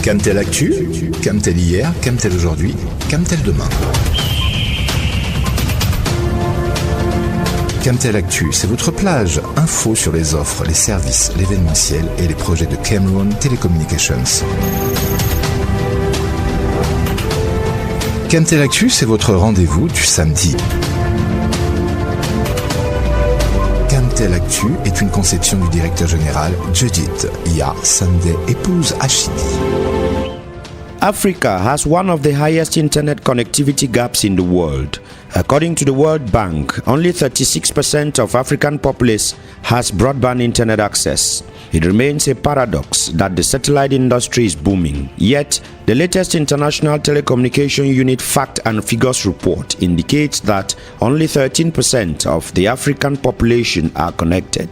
Camtel Actu, Camtel hier, Camtel aujourd'hui, Camtel demain. Camtel Actu, c'est votre plage info sur les offres, les services, l'événementiel et les projets de Cameroon Telecommunications. Camtel Actu, c'est votre rendez-vous du samedi. Camtel Actu est une conception du directeur général Judith Ya Sunday, épouse Ashidi. Africa has one of the highest internet connectivity gaps in the world. According to the World Bank, only 36% of African populace has broadband internet access. It remains a paradox that the satellite industry is booming. Yet, the latest International Telecommunication Unit Fact and Figures report indicates that only 13% of the African population are connected.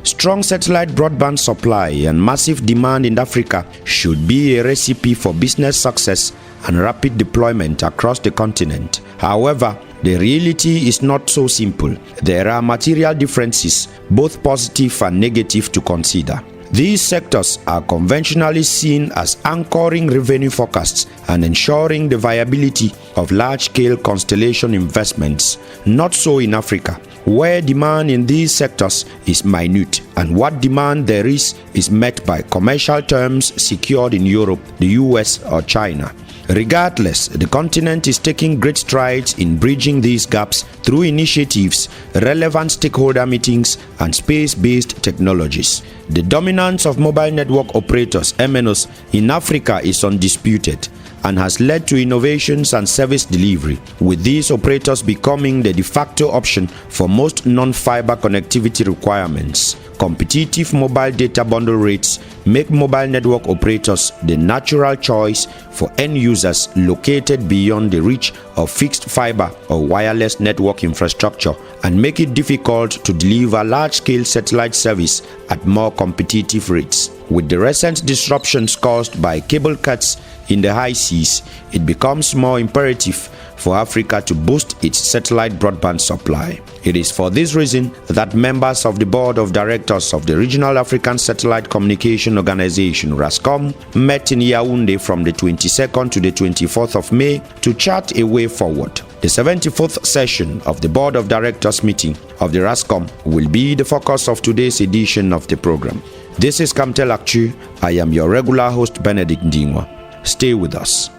Strong satellite broadband supply and massive demand in Africa should be a recipe for business success and rapid deployment across the continent. However, the reality is not so simple. There are material differences, both positive and negative, to consider. These sectors are conventionally seen as anchoring revenue forecasts and ensuring the viability of large-scale constellation investments. Not so in Africa, where demand in these sectors is minute, and what demand there is met by commercial terms secured in Europe, the US, or China. Regardless, the continent is taking great strides in bridging these gaps through initiatives, relevant stakeholder meetings, and space-based technologies. The dominance of mobile network operators, MNOs, in Africa is undisputed and has led to innovations and service delivery, with these operators becoming the de facto option for most non-fiber connectivity requirements. Competitive mobile data bundle rates make mobile network operators the natural choice for end users located beyond the reach of fixed fiber or wireless network infrastructure, and make it difficult to deliver large-scale satellite service at more competitive rates. With the recent disruptions caused by cable cuts in the high seas, it becomes more imperative for Africa to boost its satellite broadband supply. It is for this reason that members of the Board of Directors of the Regional African Satellite Communication Organization, Rascom, met in Yaoundé from the 22nd to the 24th of May to chart a way forward. The 74th session of the Board of Directors meeting of the Rascom will be the focus of today's edition of the program. This is Camtel Actu. I am your regular host, Benedict Ndingwa. Stay with us.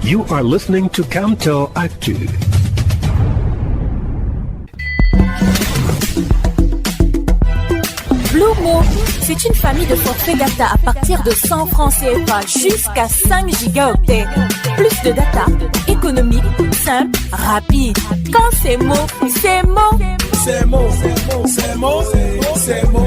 You are listening to Camtel Actu. Blue Mo, c'est une famille de forfaits data à partir de 100 francs CFA jusqu'à 5 gigaoctets. Plus de data, économique, simple, rapide. Quand c'est Mo, c'est Mo. C'est Mo, c'est Mo, c'est Mo, c'est Mo,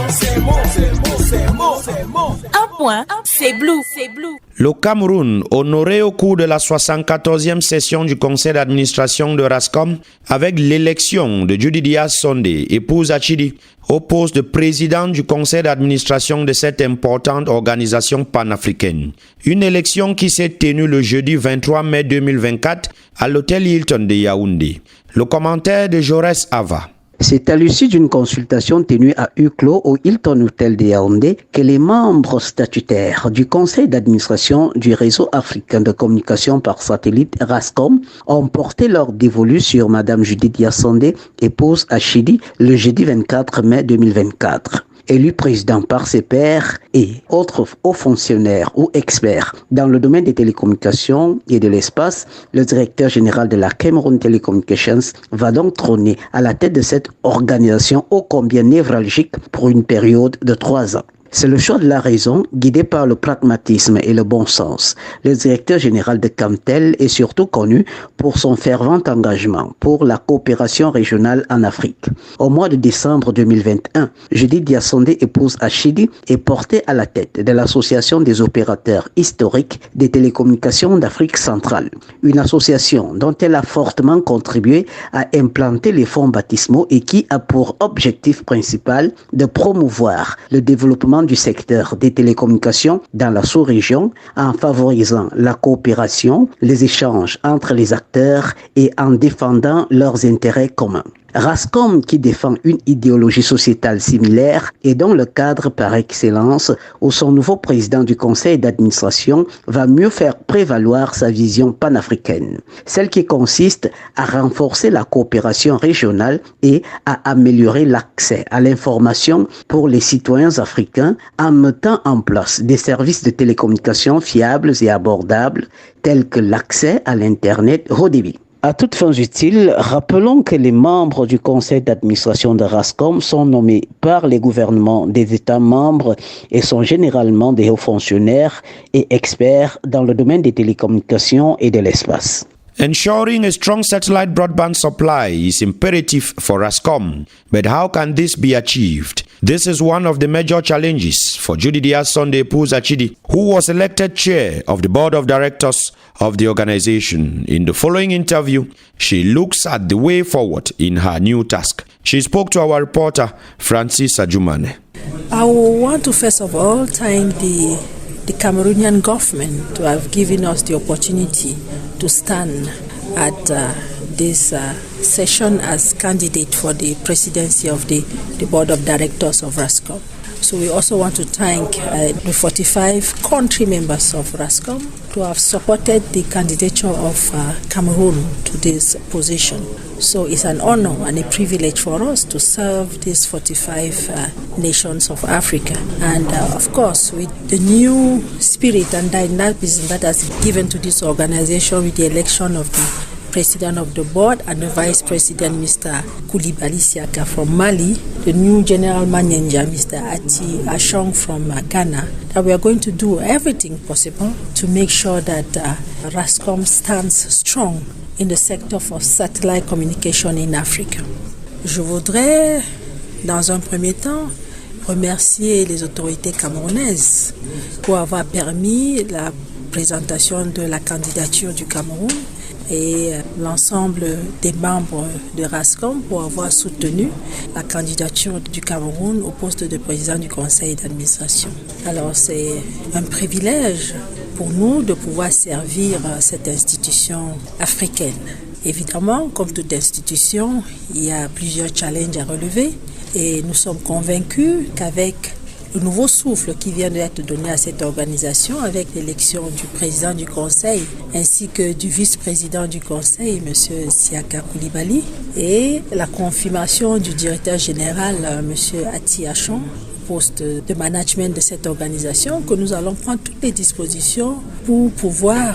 c'est Mo, c'est Mo, c'est Mo, c'est Mo. Un point, c'est Blue, c'est Blue. Le Cameroun, honoré au cours de la 74e session du Conseil d'administration de Rascom, avec l'élection de Judith Sunday, épouse Achidi, au poste de président du Conseil d'administration de cette importante organisation panafricaine. Une élection qui s'est tenue le jeudi 23 mai 2024 à l'hôtel Hilton de Yaoundé. Le commentaire de Jaurès Ava. C'est à l'issue d'une consultation tenue à huis clos au Hilton Hotel de Yaoundé que les membres statutaires du conseil d'administration du réseau africain de communication par satellite Rascom ont porté leur dévolu sur Madame Judith Yassondé, épouse Achidi, le jeudi 24 mai 2024. Élu président par ses pairs et autres hauts fonctionnaires ou experts dans le domaine des télécommunications et de l'espace, le directeur général de la Cameroon Telecommunications va donc trôner à la tête de cette organisation ô combien névralgique pour une période de 3 ans. C'est le choix de la raison, guidé par le pragmatisme et le bon sens. Le directeur général de Camtel est surtout connu pour son fervent engagement pour la coopération régionale en Afrique. Au mois de décembre 2021, Judith Yassondé, épouse Achidi, est portée à la tête de l'Association des opérateurs historiques des télécommunications d'Afrique centrale, une association dont elle a fortement contribué à implanter les fonds baptismaux et qui a pour objectif principal de promouvoir le développement du secteur des télécommunications dans la sous-région en favorisant la coopération, les échanges entre les acteurs et en défendant leurs intérêts communs. Rascom, qui défend une idéologie sociétale similaire, est dans le cadre par excellence où son nouveau président du conseil d'administration va mieux faire prévaloir sa vision panafricaine, celle qui consiste à renforcer la coopération régionale et à améliorer l'accès à l'information pour les citoyens africains en mettant en place des services de télécommunications fiables et abordables tels que l'accès à l'Internet haut débit. À toutes fins utiles, rappelons que les membres du conseil d'administration de Rascom sont nommés par les gouvernements des États membres et sont généralement des hauts fonctionnaires et experts dans le domaine des télécommunications et de l'espace. Ensuring a strong satellite broadband supply is imperative for Rascom, but how can this be achieved? This is one of the major challenges for Judidia Sunday Puzachidi, who was elected chair of the board of directors of the organization. In the following interview, she looks at the way forward in her new task. She spoke to our reporter, Francis Ajumane. I want to first of all thank the Cameroonian government to have given us the opportunity to stand at this session as candidate for the presidency of the board of directors of Rascom. So we also want to thank the 45 country members of Rascom to have supported the candidature of Cameroon to this position. So it's an honor and a privilege for us to serve these 45 nations of Africa. And of course, with the new spirit and dynamism that has been given to this organization with the election of the President of the board and the Vice President, Mr. Koulibaly Siaka from Mali, the new General Manager, Mr. Ati Ashong from Ghana, that we are going to do everything possible to make sure that Rascom stands strong in the sector for satellite communication in Africa. Je voudrais, dans un premier temps, remercier les autorités camerounaises pour avoir permis la présentation de la candidature du Cameroun et l'ensemble des membres de Rascom pour avoir soutenu la candidature du Cameroun au poste de président du conseil d'administration. Alors c'est un privilège pour nous de pouvoir servir cette institution africaine. Évidemment, comme toute institution, il y a plusieurs challenges à relever et nous sommes convaincus qu'avec le nouveau souffle qui vient d'être donné à cette organisation avec l'élection du président du Conseil ainsi que du vice-président du Conseil, M. Siaka Koulibaly, et la confirmation du directeur général, M. Ati Ashong, poste de management de cette organisation, que nous allons prendre toutes les dispositions pour pouvoir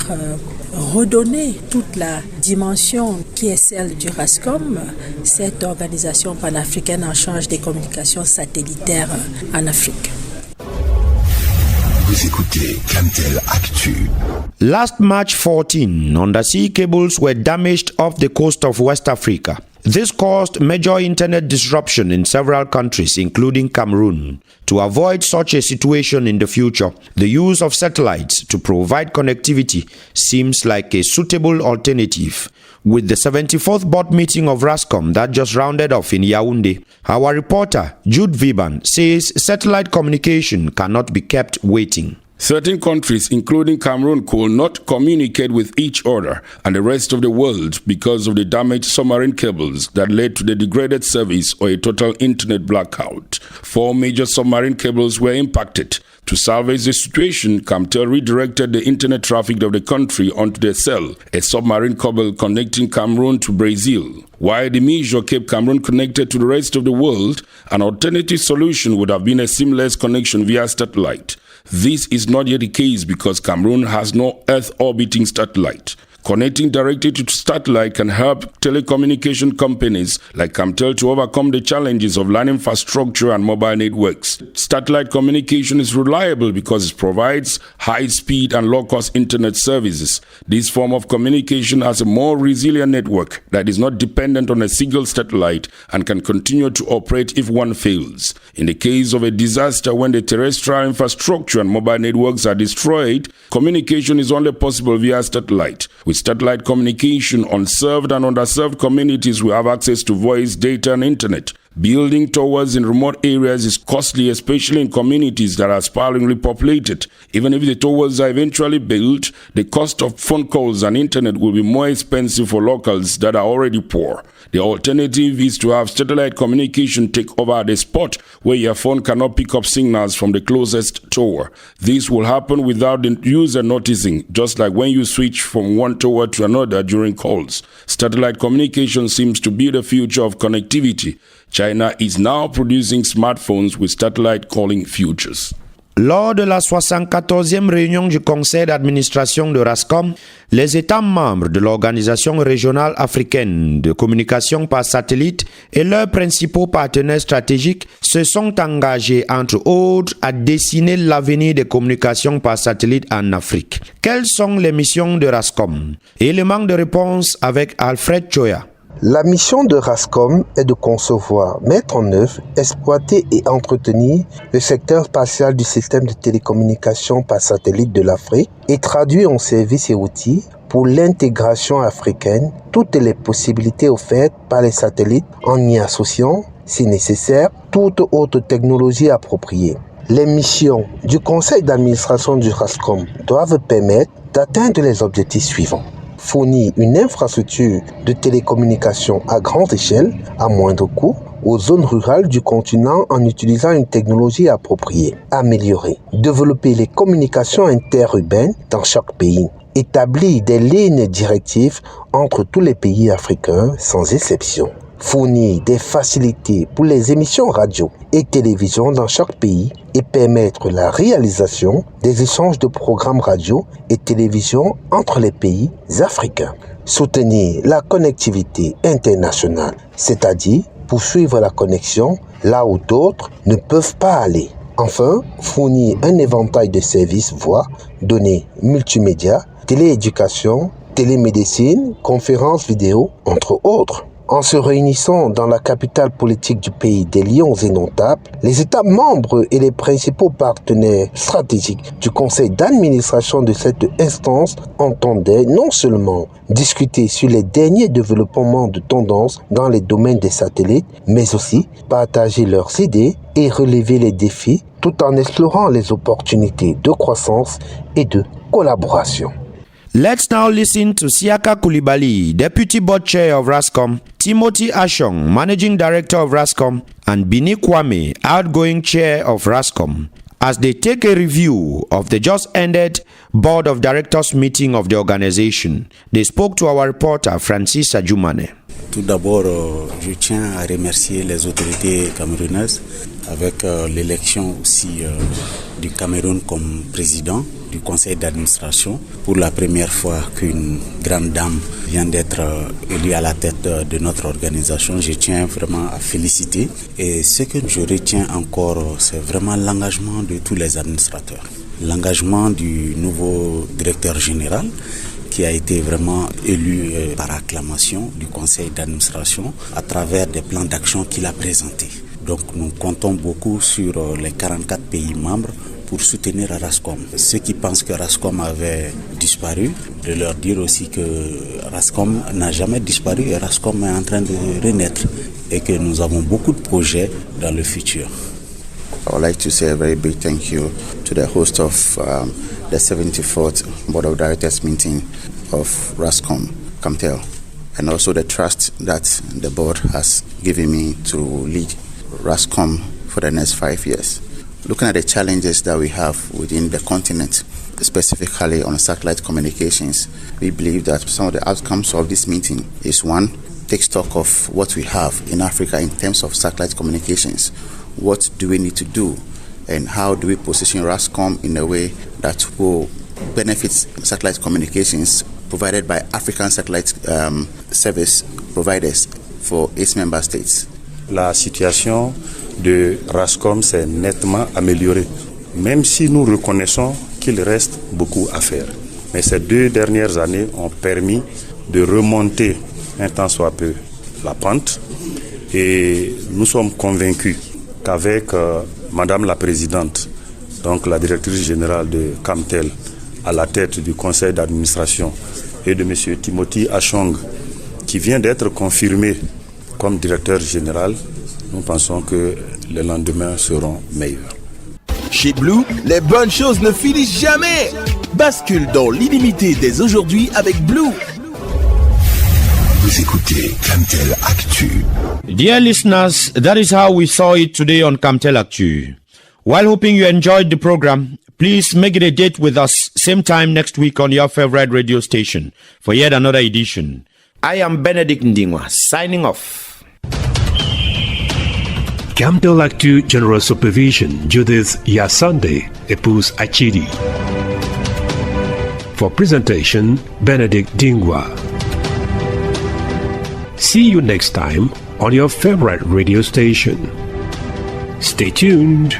redonner toute la dimension qui est celle du Rascom, cette organisation panafricaine en charge des communications satellitaires en Afrique. Vous écoutez Camtel Actu. Last March 14, undersea cables were damaged off the coast of West Africa. This caused major internet disruption in several countries, including Cameroon. To avoid such a situation in the future, the use of satellites to provide connectivity seems like a suitable alternative. With the 74th board meeting of Rascom that just rounded off in Yaoundé, our reporter Jude Viban says satellite communication cannot be kept waiting. Certain countries, including Cameroon, could not communicate with each other and the rest of the world because of the damaged submarine cables that led to the degraded service or a total internet blackout. 4 major submarine cables were impacted. To salvage the situation, Camtel redirected the internet traffic of the country onto the Cell, a submarine cable connecting Cameroon to Brazil. While the measure kept Cameroon connected to the rest of the world, an alternative solution would have been a seamless connection via satellite. This is not yet the case because Cameroon has no Earth-orbiting satellite. Connecting directly to satellite can help telecommunication companies like Camtel to overcome the challenges of land infrastructure and mobile networks. Satellite communication is reliable because it provides high-speed and low-cost internet services. This form of communication has a more resilient network that is not dependent on a single satellite and can continue to operate if one fails. In the case of a disaster, when the terrestrial infrastructure and mobile networks are destroyed, communication is only possible via satellite. With satellite communication, unserved and underserved communities will have access to voice, data, and internet. Building towers in remote areas is costly, especially in communities that are sparsely populated. Even if the towers are eventually built, the cost of phone calls and internet will be more expensive for locals that are already poor. The alternative is to have satellite communication take over at a spot where your phone cannot pick up signals from the closest tower. This will happen without the user noticing, just like when you switch from one tower to another during calls. Satellite communication seems to be the future of connectivity. China is now producing smartphones with satellite calling features. Lors de la 74e réunion du Conseil d'administration de Rascom, les États membres de l'Organisation régionale africaine de communication par satellite et leurs principaux partenaires stratégiques se sont engagés, entre autres, à dessiner l'avenir des communications par satellite en Afrique. Quelles sont les missions de Rascom? Élément de réponse avec Alfred Choya. La mission de Rascom est de concevoir, mettre en œuvre, exploiter et entretenir le secteur spatial du système de télécommunications par satellite de l'Afrique et traduire en services et outils pour l'intégration africaine toutes les possibilités offertes par les satellites en y associant, si nécessaire, toute autre technologie appropriée. Les missions du Conseil d'administration du Rascom doivent permettre d'atteindre les objectifs suivants. Fournir une infrastructure de télécommunications à grande échelle, à moindre coût, aux zones rurales du continent en utilisant une technologie appropriée. Améliorer, développer les communications interurbaines dans chaque pays. Établir des lignes directives entre tous les pays africains sans exception. Fournir des facilités pour les émissions radio et télévision dans chaque pays et permettre la réalisation des échanges de programmes radio et télévision entre les pays africains. Soutenir la connectivité internationale, c'est-à-dire poursuivre la connexion là où d'autres ne peuvent pas aller. Enfin, fournir un éventail de services, voix, données multimédia, télééducation, télémédecine, conférences vidéo, entre autres. En se réunissant dans la capitale politique du pays des lions indomptables, les États membres et les principaux partenaires stratégiques du conseil d'administration de cette instance entendaient non seulement discuter sur les derniers développements de tendance dans les domaines des satellites, mais aussi partager leurs idées et relever les défis tout en explorant les opportunités de croissance et de collaboration. Let's now listen to Siaka Koulibaly, Deputy Board Chair of Rascom, Timothy Ashong, Managing Director of Rascom, and Bini Kwame, Outgoing Chair of Rascom, as they take a review of the just ended Board of Directors meeting of the organization. They spoke to our reporter, Francis Adjoumane. Tout d'abord, je tiens à remercier les autorités camerounaises avec l'élection aussi du Cameroun comme président du conseil d'administration. Pour la première fois qu'une grande dame vient d'être élue à la tête de notre organisation, je tiens vraiment à féliciter. Et ce que je retiens encore, c'est vraiment l'engagement de tous les administrateurs. L'engagement du nouveau directeur général qui a été vraiment élu par acclamation du conseil d'administration à travers des plans d'action qu'il a présentés. Donc nous comptons beaucoup sur les 44 pays membres pour soutenir Rascom. Ceux qui pensent que Rascom avait disparu, de leur dire aussi que Rascom n'a jamais disparu et Rascom est en train de renaître et que nous avons beaucoup de projets dans le futur. I would like to say a very big thank you to the host of the 74th Board of Directors meeting of Rascom, Camtel, and also the trust that the board has given me to lead Rascom for the next 5 years. Looking at the challenges that we have within the continent, specifically on satellite communications, we believe that some of the outcomes of this meeting is one, take stock of what we have in Africa in terms of satellite communications. What do we need to do, and how do we position Rascom in a way that will benefit satellite communications provided by African satellite service providers for its member states? La situation de Rascom s'est nettement améliorée, même si nous reconnaissons qu'il reste beaucoup à faire. Mais ces 2 dernières années ont permis de remonter un tant soit peu la pente, et nous sommes convaincus qu'avec Madame la Présidente, donc la Directrice Générale de Camtel, à la tête du Conseil d'administration, et de M. Timothy Ashong, qui vient d'être confirmé comme Directeur Général, nous pensons que les lendemains seront meilleurs. Chez Blue, les bonnes choses ne finissent jamais. Bascule dans l'illimité dès aujourd'hui avec Blue. Vous écoutez Camtel Actu. Dear listeners, that is how we saw it today on Camtel Actu. While hoping you enjoyed the program, please make it a date with us same time next week on your favorite radio station for yet another edition. I am Benedict Ndingwa, signing off. Camtel Actu General Supervision, Judith Yasande, épouse Achidi. For presentation, Benedict Ndingwa. See you next time on your favorite radio station. Stay tuned.